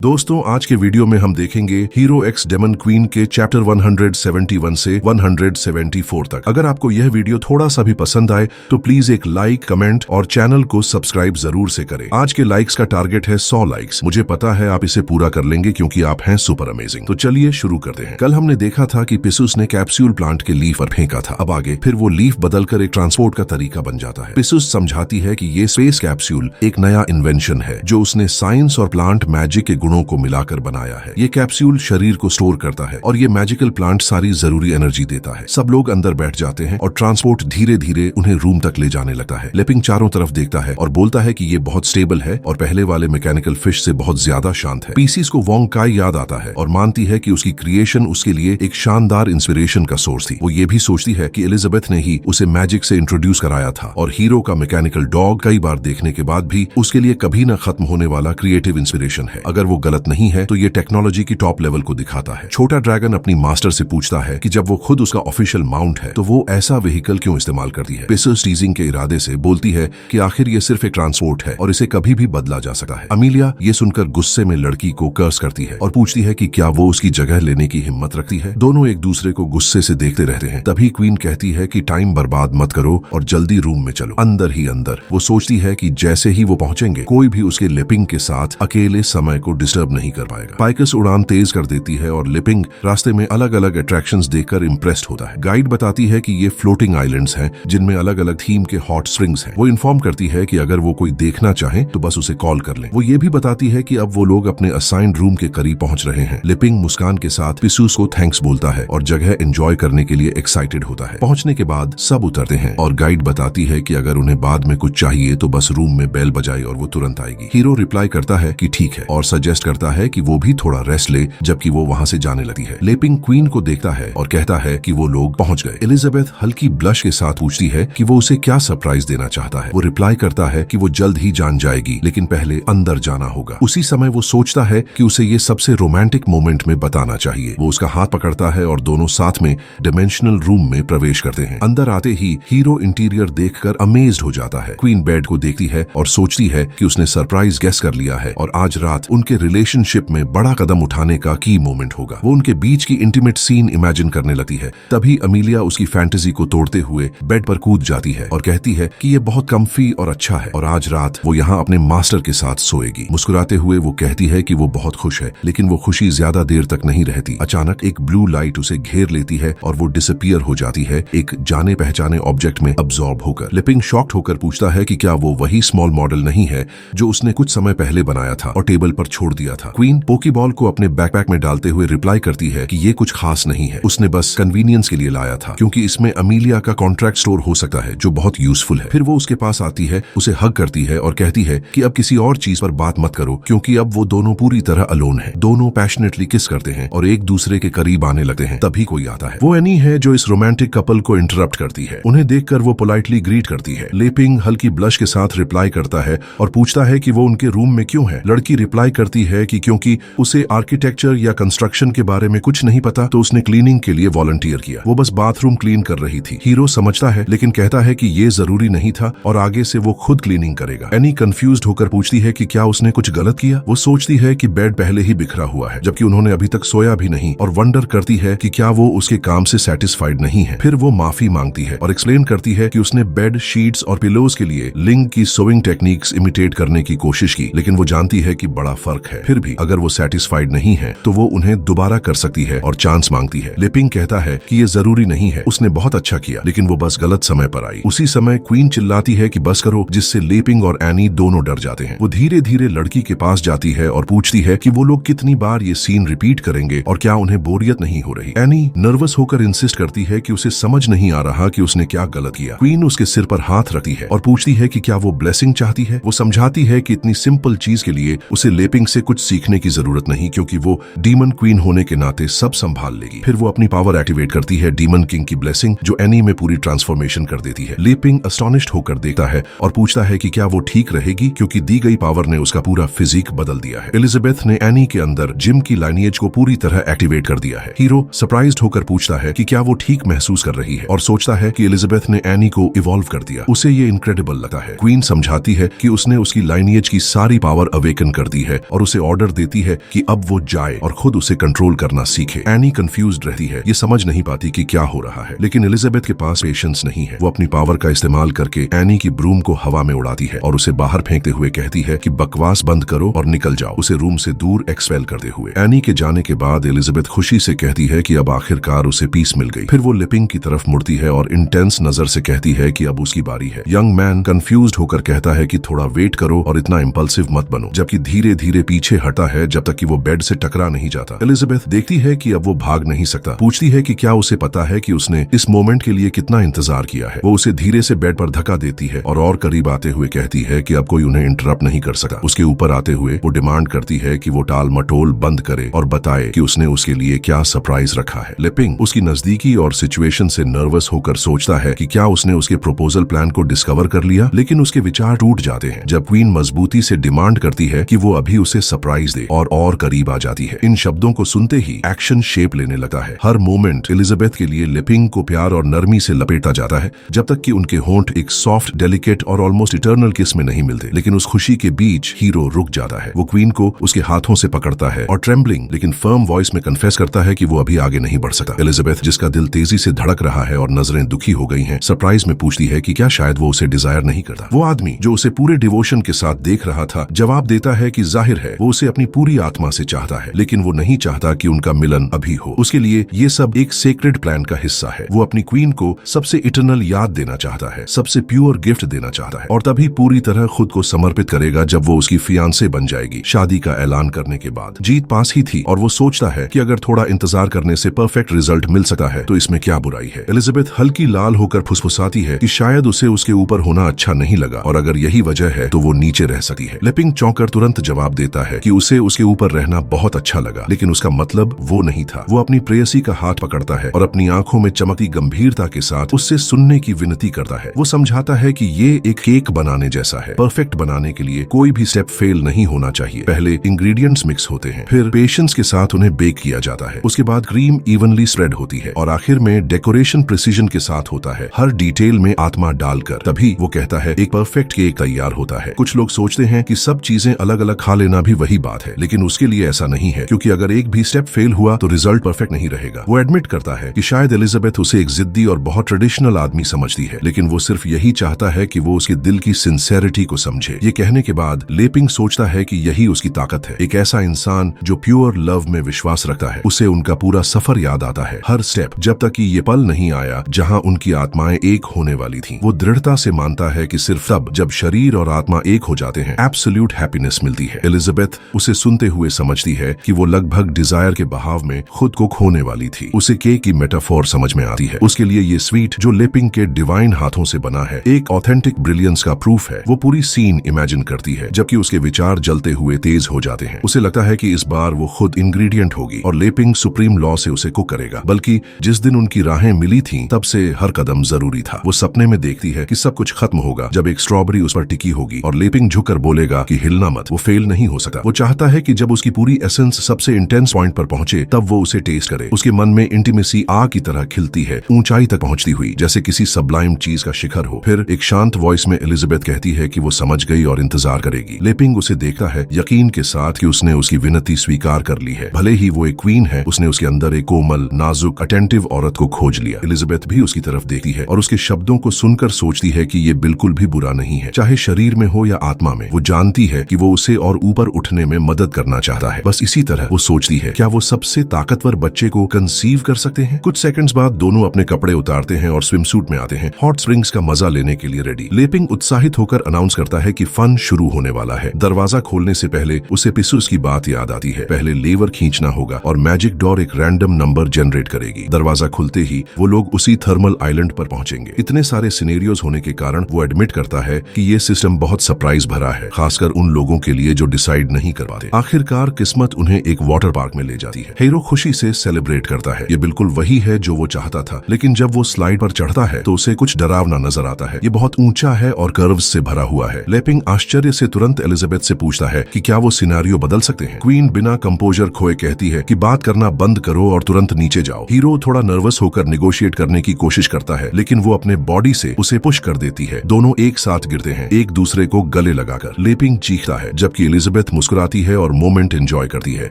दोस्तों, आज के वीडियो में हम देखेंगे हीरो एक्स डेमन क्वीन के चैप्टर 171 से 174 तक। अगर आपको यह वीडियो थोड़ा सा भी पसंद आए तो प्लीज एक लाइक, कमेंट और चैनल को सब्सक्राइब जरूर से करें। आज के लाइक्स का टारगेट है 100 लाइक्स। मुझे पता है आप इसे पूरा कर लेंगे क्योंकि आप हैं सुपर अमेजिंग। तो चलिए शुरू करते हैं। कल हमने देखा था कि पिसूस ने कैप्सूल प्लांट के लीफ पर फेंका था। अब आगे फिर वो लीफ बदलकर एक ट्रांसपोर्ट का तरीका बन जाता है। पिसूस समझाती है कि ये स्पेस कैप्सूल एक नया इन्वेंशन है जो उसने साइंस और प्लांट मैजिक के गुणों को मिलाकर बनाया है। ये कैप्सूल शरीर को स्टोर करता है और ये मैजिकल प्लांट सारी जरूरी एनर्जी देता है। सब लोग अंदर बैठ जाते हैं और ट्रांसपोर्ट धीरे धीरे उन्हें रूम तक ले जाने लगता है। लिपिंग चारों तरफ देखता है और बोलता है कि ये बहुत स्टेबल है और पहले वाले मैकेनिकल फिश से बहुत ज्यादा शांत है। पीसीस को वोंग काई याद आता है और मानती है कि उसकी क्रिएशन उसके लिए एक शानदार इंस्पिरेशन का सोर्स थी। वो ये भी सोचती है कि एलिजाबेथ ने ही उसे मैजिक से इंट्रोड्यूस कराया था और हीरो का मैकेनिकल डॉग कई बार देखने के बाद भी उसके लिए कभी न खत्म होने वाला क्रिएटिव इंस्पिरेशन है। अगर वो गलत नहीं है तो ये टेक्नोलॉजी की टॉप लेवल को दिखाता है। छोटा ड्रैगन अपनी मास्टर से पूछता है कि जब वो खुद उसका ऑफिशियल माउंट है तो वो ऐसा व्हीकल क्यों इस्तेमाल करती है। पिसूस टीजिंग के इरादे से बोलती है कि आखिर ये सिर्फ एक ट्रांसपोर्ट है और इसे कभी भी बदला जा सकता है। अमीलिया ये सुनकर गुस्से में लड़की को कर्स करती है और पूछती है कि क्या वो उसकी जगह लेने की हिम्मत रखती है। दोनों एक दूसरे को गुस्से से देखते रहते हैं। तभी क्वीन कहती है कि टाइम बर्बाद मत करो और जल्दी रूम में चलो। अंदर ही अंदर वो सोचती है कि जैसे ही वो पहुंचेंगे कोई भी उसके लिपिंग के साथ अकेले समय को डिस्टर्ब नहीं कर पाएगा। पाइकस उड़ान तेज कर देती है और लिपिंग रास्ते में अलग अलग अट्रैक्शंस देखकर इम्प्रेस्ड होता है। गाइड बताती है कि ये फ्लोटिंग आइलैंड्स हैं जिनमें अलग अलग थीम के हॉट स्प्रिंग्स हैं। वो इन्फॉर्म करती है कि अगर वो कोई देखना चाहे तो बस उसे कॉल कर लें। वो ये भी बताती है कि अब वो लोग अपने असाइंड रूम के करीब पहुंच रहे हैं। लिपिंग मुस्कान के साथ पिसूस को थैंक्स बोलता है और जगह एंजॉय करने के लिए एक्साइटेड होता है। पहुंचने के बाद सब उतरते हैं और गाइड बताती है कि अगर उन्हें बाद में कुछ चाहिए तो बस रूम में बेल बजाए और वो तुरंत आएगी। हीरो रिप्लाई करता है कि ठीक है और सजेस्ट करता है कि वो भी थोड़ा रेस्ट ले जबकि वो वहां से जाने लगती है। लेपिंग क्वीन को देखता है और कहता है कि वो लोग पहुंच गए। एलिजाबेथ हल्की ब्लश के साथ पूछती है कि वो उसे क्या सरप्राइज देना चाहता है। वो रिप्लाई करता है कि वो जल्द ही जान जाएगी लेकिन पहले अंदर जाना होगा। उसी समय वो सोचता है कि उसे ये सबसे रोमांटिक मोमेंट में बताना चाहिए। वो उसका हाथ पकड़ता है और दोनों साथ में डिमेंशनल रूम में प्रवेश करते हैं। अंदर आते ही हीरो इंटीरियर देखकर अमेज्ड हो जाता है। क्वीन बेड को देखती है और सोचती है कि उसने सरप्राइज गेस कर लिया है और आज रात उनके रिलेशनशिप में बड़ा कदम उठाने का की मोमेंट होगा। वो उनके बीच की इंटीमेट सीन इमेजिन करने लगती है। तभी अमीलिया उसकी फैंटेसी को तोड़ते हुए बेड पर कूद जाती है और कहती है कि ये बहुत कम्फी और अच्छा है और आज रात वो यहाँ अपने मास्टर के साथ सोएगी। मुस्कुराते हुए वो कहती है कि वो बहुत खुश है लेकिन वो खुशी ज्यादा देर तक नहीं रहती। अचानक एक ब्लू लाइट उसे घेर लेती है और वो डिसअपीयर हो जाती है एक जाने पहचाने ऑब्जेक्ट में अब्सॉर्ब होकर। लिपिंग शॉक्ड होकर पूछता है कि क्या वो वही स्मॉल मॉडल नहीं है जो उसने कुछ समय पहले बनाया था और टेबल पर छोड़ दिया था। क्वीन पोकीबॉल को अपने बैकपैक में डालते हुए रिप्लाई करती है कि ये कुछ खास नहीं है, उसने बस कन्वीनियंस के लिए लाया था क्योंकि इसमें अमीलिया का कॉन्ट्रैक्ट स्टोर हो सकता है जो बहुत यूजफुल है। फिर वो उसके पास आती है, उसे हग करती है और कहती है कि अब किसी और चीज पर बात मत करो क्योंकि अब वो दोनों पूरी तरह अलोन है। दोनों पैशनेटली किस करते हैं और एक दूसरे के करीब आने लगते हैं। तभी कोई आता है। वो एनी है जो इस रोमांटिक कपल को इंटरप्ट करती है। उन्हें देखकर वो पोलाइटली ग्रीट करती है। लेपिंग हल्की ब्लश के साथ रिप्लाई करता है और पूछता है कि वो उनके रूम में क्यों है। लड़की रिप्लाई करती है कि क्योंकि उसे आर्किटेक्चर या कंस्ट्रक्शन के बारे में कुछ नहीं पता तो उसने क्लीनिंग के लिए वॉलंटियर किया। वो बस बाथरूम क्लीन कर रही थी। हीरो समझता है लेकिन कहता है कि ये जरूरी नहीं था और आगे से वो खुद क्लीनिंग करेगा। एनी कंफ्यूज्ड होकर पूछती है कि क्या उसने कुछ गलत किया। वो सोचती है कि बेड पहले ही बिखरा हुआ है जबकि उन्होंने अभी तक सोया भी नहीं और वंडर करती है कि क्या वो उसके काम से सेटिस्फाइड नहीं है। फिर वो माफी मांगती है और एक्सप्लेन करती है कि उसने बेड शीट्स और पिलोज के लिए लिंग की सोइंग टेक्निक्स इमिटेट करने की कोशिश की लेकिन वो जानती है कि बड़ा फर्क है। फिर भी अगर वो सेटिस्फाइड नहीं है तो वो उन्हें दोबारा कर सकती है और चांस मांगती है। लिपिंग कहता है कि ये जरूरी नहीं है, उसने बहुत अच्छा किया लेकिन वो बस गलत समय पर आई। उसी समय क्वीन चिल्लाती है कि बस करो जिससे लिपिंग और एनी दोनों डर जाते हैं। वो धीरे धीरे लड़की के पास जाती है और पूछती है कि वो लोग कितनी बार ये सीन रिपीट करेंगे और क्या उन्हें बोरियत नहीं हो रही। एनी नर्वस होकर इंसिस्ट करती है कि उसे समझ नहीं आ रहा कि उसने क्या गलत किया। क्वीन उसके सिर पर हाथ रखती है और पूछती है कि क्या वो ब्लेसिंग चाहती है। वो समझाती है कि इतनी सिंपल चीज के लिए उसे लेपिंग से कुछ सीखने की जरूरत नहीं क्योंकि वो डीमन क्वीन होने के नाते सब संभाल लेगी। फिर वो अपनी पावर एक्टिवेट करती है डीमन किंग की ब्लेसिंग जो एनी में पूरी ट्रांसफॉर्मेशन कर देती है। लेपिंग अस्टॉनिश्ड होकर देखता है और पूछता है कि क्या वो ठीक रहेगी क्योंकि दी गई पावर ने उसका पूरा फिजिक बदल दिया है। एलिजाबेथ ने एनी के अंदर जिम की लाइनेज को पूरी तरह एक्टिवेट कर दिया है। हीरो सरप्राइज्ड होकर पूछता है कि क्या वो ठीक महसूस कर रही है और सोचता है कि एलिजाबेथ ने एनी को इवॉल्व कर दिया। उसे ये इनक्रेडिबल लगता है। क्वीन समझाती है कि उसने उसकी लाइनेज की सारी पावर अवेकन कर दी है और उसे उसे ऑर्डर देती है कि अब वो जाए और खुद उसे कंट्रोल करना सीखे। एनी कंफ्यूज्ड रहती है, ये समझ नहीं पाती कि क्या हो रहा है, लेकिन एलिजाबेथ के पास पेशेंस नहीं है। वो अपनी पावर का इस्तेमाल करके एनी की ब्रूम को हवा में उड़ाती है और उसे बाहर फेंकते हुए कहती है कि बकवास बंद करो और निकल जाओ, उसे रूम से दूर एक्सपेल करते हुए। एनी के जाने के बाद एलिजाबेथ खुशी से कहती है कि अब आखिरकार उसे पीस मिल गई। फिर वो लिपिंग की तरफ मुड़ती है और इंटेंस नजर से कहती है कि अब उसकी बारी है। यंग मैन कंफ्यूज्ड होकर कहता है कि थोड़ा वेट करो और इतना इंपल्सिव मत बनो, जबकि धीरे धीरे पीछे हटा है जब तक कि वो बेड से टकरा नहीं जाता। एलिजाबेथ देखती है कि अब वो भाग नहीं सकता। पूछती है कि क्या उसे पता है कि उसने इस मोमेंट के लिए कितना इंतजार किया है। वो उसे धीरे से बेड पर धक्का देती है और करीब आते हुए कहती है कि अब कोई उन्हें इंटरप्ट नहीं कर सका। उसके ऊपर आते हुए वो डिमांड करती है कि वो टाल मटोल बंद करे और बताए कि उसने उसके लिए क्या सरप्राइज रखा है। लिपिंग उसकी नजदीकी और सिचुएशन से नर्वस होकर सोचता है कि क्या उसने उसके प्रपोजल प्लान को डिस्कवर कर लिया, लेकिन उसके विचार टूट जाते हैं जब क्वीन मजबूती से डिमांड करती है कि वो अभी उसे सरप्राइज दे और करीब आ जाती है। इन शब्दों को सुनते ही एक्शन शेप लेने लगता है। हर मोमेंट एलिजाबेथ के लिए लिपिंग को प्यार और नरमी से लपेटा जाता है जब तक कि उनके होंठ एक सॉफ्ट, डेलिकेट और ऑलमोस्ट इटर्नल किस में नहीं मिलते। लेकिन उस खुशी के बीच हीरो रुक जाता है। वो क्वीन को उसके हाथों से पकड़ता है और ट्रेम्बलिंग लेकिन फर्म वॉइस में कन्फेस करता है कि वो अभी आगे नहीं बढ़ सकता। एलिजाबेथ, जिसका दिल तेजी से धड़क रहा है और नजरें दुखी हो गई हैं, सरप्राइज में पूछती है कि क्या शायद वो उसे डिजायर नहीं करता। वो आदमी जो उसे पूरे डिवोशन के साथ देख रहा था जवाब देता है कि जाहिर है वो उसे अपनी पूरी आत्मा से चाहता है, लेकिन वो नहीं चाहता कि उनका मिलन अभी हो। उसके लिए ये सब एक सेक्रेड प्लान का हिस्सा है। वो अपनी क्वीन को सबसे इटर्नल याद देना चाहता है, सबसे प्योर गिफ्ट देना चाहता है और तभी पूरी तरह खुद को समर्पित करेगा जब वो उसकी फियांसे बन जाएगी। शादी का ऐलान करने के बाद जीत पास ही थी और वो सोचता है कि अगर थोड़ा इंतजार करने से परफेक्ट रिजल्ट मिल सकता है तो इसमें क्या बुराई है। एलिजाबेथ हल्की लाल होकर फुसफुसाती है कि शायद उसे उसके ऊपर होना अच्छा नहीं लगा और अगर यही वजह है तो वो नीचे रह सकती है। लिपिंग चौंकर तुरंत जवाब देता है कि उसे उसके ऊपर रहना बहुत अच्छा लगा, लेकिन उसका मतलब वो नहीं था। वो अपनी प्रेयसी का हाथ पकड़ता है और अपनी आंखों में चमकती गंभीरता के साथ उससे सुनने की विनती करता है। वो समझाता है कि ये एक केक बनाने जैसा है। परफेक्ट बनाने के लिए कोई भी स्टेप फेल नहीं होना चाहिए। पहले इंग्रेडिएंट्स मिक्स होते हैं, फिर पेशेंस के साथ उन्हें बेक किया जाता है, उसके बाद क्रीम इवनली स्प्रेड होती है और आखिर में डेकोरेशन प्रिसीजन के साथ होता है, हर डिटेल में आत्मा डालकर। तभी वो कहता है एक परफेक्ट केक तैयार होता है। कुछ लोग सोचते हैं कि सब चीजें अलग अलग खा लेना भी वही बात है, लेकिन उसके लिए ऐसा नहीं है, क्योंकि अगर एक भी स्टेप फेल हुआ तो रिजल्ट परफेक्ट नहीं रहेगा। वो एडमिट करता है कि शायद एलिजाबेथ उसे एक जिद्दी और बहुत ट्रेडिशनल आदमी समझती है, लेकिन वो सिर्फ यही चाहता है कि वो उसके दिल की सिंसेरिटी को समझे। ये कहने के बाद लिपिंग सोचता है कि यही उसकी ताकत है। एक ऐसा इंसान जो प्योर लव में विश्वास रखता है। उसे उनका पूरा सफर याद आता है, हर स्टेप, जब तक कि ये पल नहीं आया जहां उनकी आत्माएं एक होने वाली थीं। वो दृढ़ता से मानता है कि सिर्फ तब जब शरीर और आत्मा एक हो जाते हैं एब्सोल्यूट हैप्पीनेस मिलती है। एलिजाबेथ उसे सुनते हुए समझती है कि वो लगभग डिजायर के बहाव में खुद को खोने वाली थी। उसे केक की मेटाफोर समझ में आती है। उसके लिए ये स्वीट जो लिपिंग के डिवाइन हाथों से बना है एक ऑथेंटिक ब्रिलियंस का प्रूफ है। वो पूरी सीन इमेजिन करती है जबकि उसके विचार जलते हुए तेज हो जाते हैं। उसे लगता है कि इस बार वो खुद इंग्रेडिएंट होगी और लिपिंग सुप्रीम लॉ से उसे कुक करेगा। बल्कि जिस दिन उनकी राहें मिली थीं तब से हर कदम जरूरी था। वो सपने में देखती है कि सब कुछ खत्म होगा जब एक स्ट्रॉबेरी उस पर टिकी होगी और लिपिंग झुककर बोलेगा कि हिलना मत, वो फेल नहीं हो सकता। वो चाहता है कि जब उसकी पूरी एसेंस सबसे इंटेंस पॉइंट पर पहुंचे तब वो उसे टेस्ट करे। उसके मन में इंटीमेसी आग की तरह खिलती है, ऊंचाई तक पहुंचती हुई, जैसे किसी सबलाइम चीज का शिखर हो। फिर एक शांत वॉइस में एलिजाबेथ कहती है कि वो समझ गई और इंतजार करेगी। लिपिंग उसे देखता है यकीन के साथ कि उसने उसकी विनती स्वीकार कर ली है। भले ही वो एक क्वीन है, उसने उसके अंदर एक कोमल, नाजुक, अटेंटिव औरत को खोज लिया। एलिजाबेथ भी उसकी तरफ देखती है और उसके शब्दों को सुनकर सोचती है कि ये बिल्कुल भी बुरा नहीं है, चाहे शरीर में हो या आत्मा में। वो जानती है कि वो उसे और ऊपर उठने में मदद करना चाहता है। बस इसी तरह वो सोचती है, क्या वो सबसे ताकतवर बच्चे को कंसीव कर सकते हैं? कुछ सेकंड्स बाद दोनों अपने कपड़े उतारते हैं और स्विमसूट में आते हैं, हॉट स्प्रिंग्स का मजा लेने के लिए रेडी। लिपिंग उत्साहित होकर अनाउंस करता है कि फन शुरू होने वाला है। दरवाजा खोलने से पहले उसे पिसूस की बात याद आती है। पहले लेवर खींचना होगा और मैजिक डोर एक रैंडम नंबर जनरेट करेगी। दरवाजा खुलते ही वो लोग उसी थर्मल आइलैंड पर पहुंचेंगे। इतने सारे सिनेरियोज होने के कारण वो एडमिट करता है कि ये सिस्टम बहुत सरप्राइज भरा है, खासकर उन लोगों के लिए जो डिसाइड नहीं कर पाते। आखिरकार किस्मत उन्हें एक वाटर पार्क में ले जाती है। हीरो खुशी से सेलिब्रेट करता है। ये बिल्कुल वही है जो वो चाहता था, लेकिन जब वो स्लाइड पर चढ़ता है तो उसे कुछ डरावना नजर आता है। ये बहुत ऊंचा है और कर्व्स से भरा हुआ है। लिपिंग आश्चर्य से तुरंत एलिजाबेथ से पूछता है कि क्या वो सिनेरियो बदल सकते हैं। क्वीन बिना कंपोजर खोए कहती है कि बात करना बंद करो और तुरंत नीचे जाओ। हीरो थोड़ा नर्वस होकर निगोशिएट करने की कोशिश करता है, लेकिन वो अपने बॉडी से उसे पुश कर देती है। दोनों एक साथ गिरते हैं, एक दूसरे को गले लगाकर। लिपिंग चीखता है जबकि एलिजाबेथ मुस्कुराती है और मोमेंट एंजॉय करती है।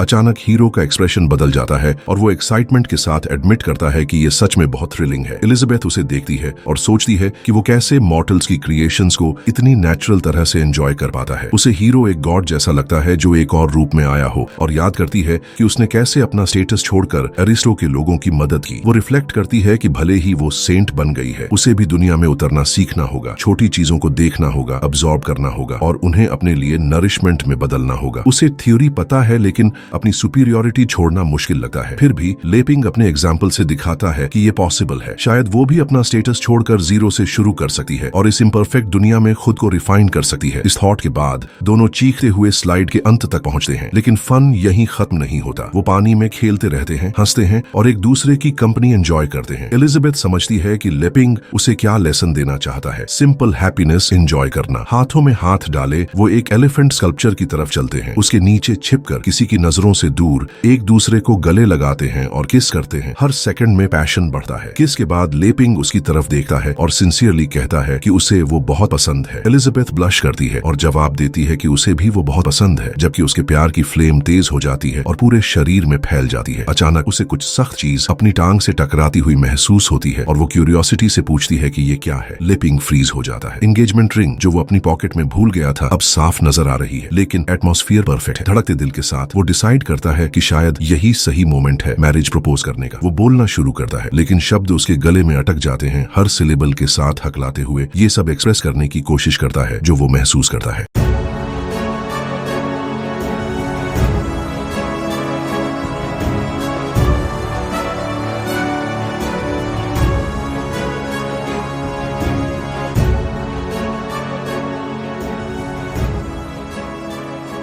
अचानक हीरो का एक्सप्रेशन बदल जाता है और वो एक्साइटमेंट के साथ एडमिट करता है कि ये सच में बहुत थ्रिलिंग है। एलिजाबेथ उसे देखती है और सोचती है कि वो कैसे मॉर्टल्स की क्रिएशंस को इतनी नेचुरल तरह से एंजॉय कर पाता है। उसे हीरो एक गॉड जैसा लगता है जो एक और रूप में आया हो, और याद करती है कि उसने कैसे अपना स्टेटस छोड़कर एरिस्टो के लोगों की मदद की। वो रिफ्लेक्ट करती है कि भले ही वो सेंट बन गई है, उसे भी दुनिया में उतरना सीखना होगा, छोटी चीजों को देखना होगा, अब्सॉर्ब करना होगा और उन्हें अपने लिए नरिशमेंट में बदलना होगा। उसे थ्योरी पता है लेकिन अपनी सुपीरियोरिटी छोड़ना मुश्किल लगता है। फिर भी लेपिंग अपने एग्जाम्पल से दिखाता है कि ये पॉसिबल है। शायद वो भी अपना स्टेटस छोड़कर जीरो से शुरू कर सकती है और इस इम्परफेक्ट दुनिया में खुद को रिफाइन कर सकती है। इस थॉट के बाद दोनों चीखते हुए स्लाइड के अंत तक पहुंचते हैं, लेकिन फन यहीं खत्म नहीं होता। वो पानी में खेलते रहते हैं, हंसते हैं और एक दूसरे की कंपनी एंजॉय करते हैं। एलिजाबेथ समझती है कि लेपिंग उसे क्या लेसन देना चाहता है, सिंपल हैप्पीनेस एंजॉय करना। हाथों में हाथ डाले वो एक एलिफेंट स्कल्पचर की तरफ चलते हैं। उसके नीचे छिपकर किसी की नजरों से दूर एक दूसरे को गले लगाते हैं और किस करते हैं। हर सेकंड में पैशन बढ़ता है। किस के बाद लेपिंग उसकी तरफ देखता है और सिंसियरली कहता है कि उसे वो बहुत पसंद है। एलिजाबेथ ब्लश करती है और जवाब देती है कि उसे भी वो बहुत पसंद है, जबकि उसके प्यार की फ्लेम तेज हो जाती है और पूरे शरीर में फैल जाती है। अचानक उसे कुछ सख्त चीज अपनी टांग से टकराती हुई महसूस होती है और वो क्यूरियोसिटी से पूछती है कि ये क्या है। लेपिंग फ्रीज हो जाता है। एंगेजमेंट रिंग जो वो अपनी पॉकेट में भूल गया था अब साफ नजर आ रही है, लेकिन एटमॉस्फेयर परफेक्ट है। धड़कते दिल के साथ वो डिसाइड करता है कि शायद यही सही मोमेंट है मैरिज प्रपोज करने का। वो बोलना शुरू करता है लेकिन शब्द उसके गले में अटक जाते हैं। हर सिलेबल के साथ हकलाते हुए ये सब एक्सप्रेस करने की कोशिश करता है जो वो महसूस करता है।